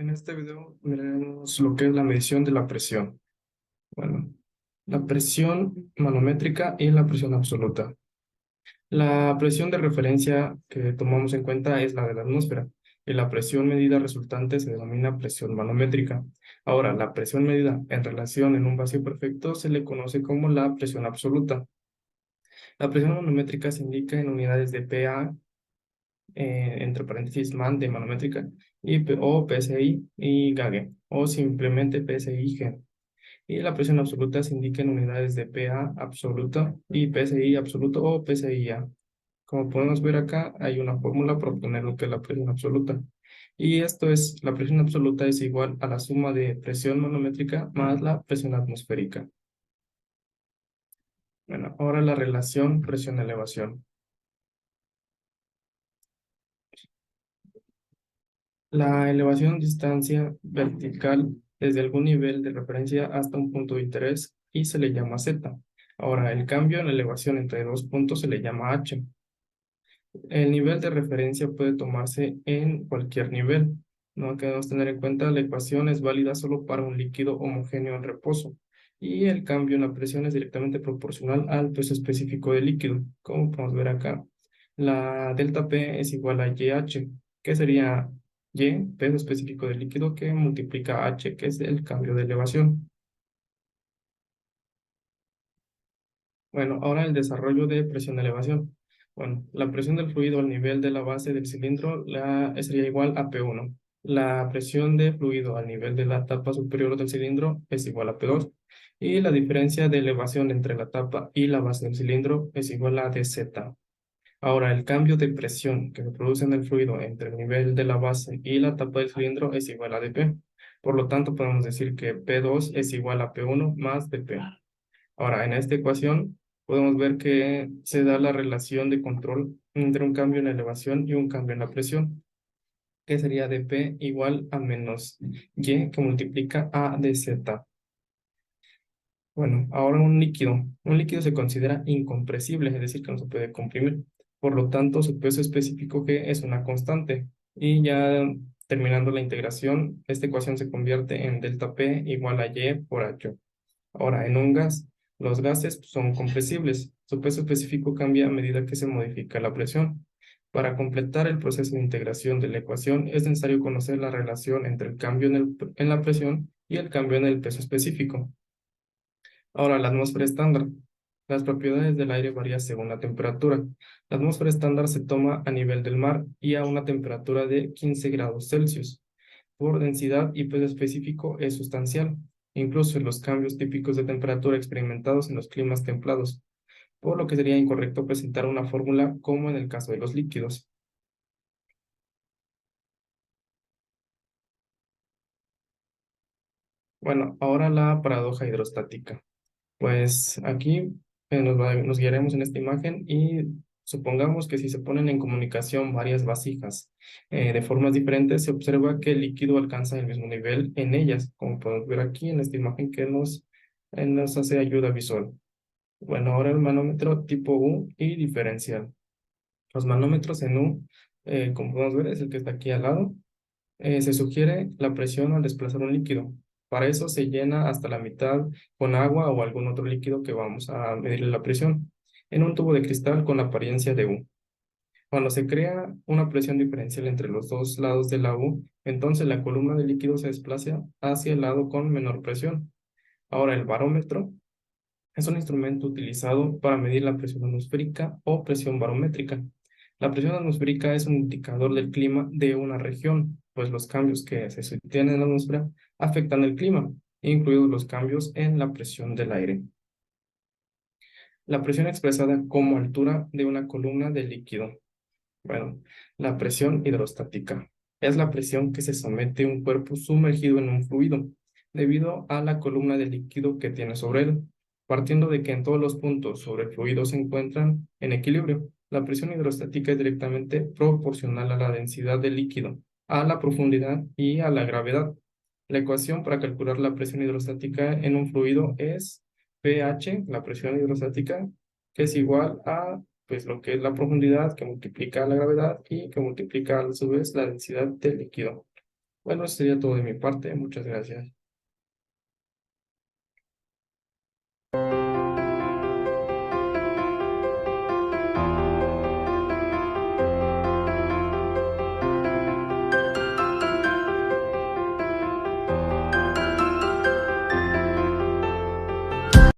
En este video veremos lo que es la medición de la presión. Bueno, la presión manométrica y la presión absoluta. La presión de referencia que tomamos en cuenta es la de la atmósfera y la presión medida resultante se denomina presión manométrica. Ahora, la presión medida en relación en un vacío perfecto se le conoce como la presión absoluta. La presión manométrica se indica en unidades de PA, entre paréntesis man de manométrica, o PSI y Gauge, o simplemente PSI-G. Y la presión absoluta se indica en unidades de PA absoluta y PSI absoluto o PSI-A. Como podemos ver acá, hay una fórmula para obtener lo que es la presión absoluta. Y esto es, la presión absoluta es igual a la suma de presión manométrica más la presión atmosférica. Bueno, ahora la relación presión-elevación. La elevación distancia vertical desde algún nivel de referencia hasta un punto de interés y se le llama Z. Ahora, el cambio en la elevación entre dos puntos se le llama H. El nivel de referencia puede tomarse en cualquier nivel. No debemos tener en cuenta la ecuación es válida solo para un líquido homogéneo en reposo y el cambio en la presión es directamente proporcional al peso específico del líquido. Como podemos ver acá, la delta P es igual a YH, que sería Y, peso específico del líquido, que multiplica H, que es el cambio de elevación. Bueno, ahora el desarrollo de presión-elevación. Bueno, la presión del fluido al nivel de la base del cilindro sería igual a P1. La presión de fluido al nivel de la tapa superior del cilindro es igual a P2. Y la diferencia de elevación entre la tapa y la base del cilindro es igual a dz. Ahora, el cambio de presión que se produce en el fluido entre el nivel de la base y la tapa del cilindro es igual a dP. Por lo tanto, podemos decir que P2 es igual a P1 más dP. Ahora, en esta ecuación podemos ver que se da la relación de control entre un cambio en la elevación y un cambio en la presión, que sería dP igual a menos Y que multiplica A dz. Bueno, ahora un líquido. Un líquido se considera incompresible, es decir, que no se puede comprimir. Por lo tanto, su peso específico G es una constante. Y ya terminando la integración, esta ecuación se convierte en delta P igual a Y por H. Ahora, en un gas, los gases son compresibles. Su peso específico cambia a medida que se modifica la presión. Para completar el proceso de integración de la ecuación, es necesario conocer la relación entre el cambio en la presión y el cambio en el peso específico. Ahora, la atmósfera estándar. Las propiedades del aire varían según la temperatura. La atmósfera estándar se toma a nivel del mar y a una temperatura de 15 grados Celsius. Por densidad y peso específico es sustancial, incluso en los cambios típicos de temperatura experimentados en los climas templados, por lo que sería incorrecto presentar una fórmula como en el caso de los líquidos. Bueno, ahora la paradoja hidrostática. Pues aquí nos guiaremos en esta imagen y supongamos que si se ponen en comunicación varias vasijas de formas diferentes, se observa que el líquido alcanza el mismo nivel en ellas, como podemos ver aquí en esta imagen que nos hace ayuda visual. Bueno, ahora el manómetro tipo U y diferencial. Los manómetros en U, como podemos ver, es el que está aquí al lado. Se sugiere la presión al desplazar un líquido. Para eso se llena hasta la mitad con agua o algún otro líquido que vamos a medirle la presión en un tubo de cristal con la apariencia de U. Cuando se crea una presión diferencial entre los dos lados de la U, entonces la columna de líquido se desplaza hacia el lado con menor presión. Ahora el barómetro es un instrumento utilizado para medir la presión atmosférica o presión barométrica. La presión atmosférica es un indicador del clima de una región, pues los cambios que se sostienen en la atmósfera afectan el clima, incluidos los cambios en la presión del aire. La presión expresada como altura de una columna de líquido. Bueno, la presión hidrostática es la presión que se somete un cuerpo sumergido en un fluido, debido a la columna de líquido que tiene sobre él, partiendo de que en todos los puntos sobre el fluido se encuentran en equilibrio. La presión hidrostática es directamente proporcional a la densidad del líquido, a la profundidad y a la gravedad. La ecuación para calcular la presión hidrostática en un fluido es pH, la presión hidrostática, que es igual a pues lo que es la profundidad que multiplica la gravedad y que multiplica a su vez la densidad del líquido. Bueno, eso sería todo de mi parte. Muchas gracias.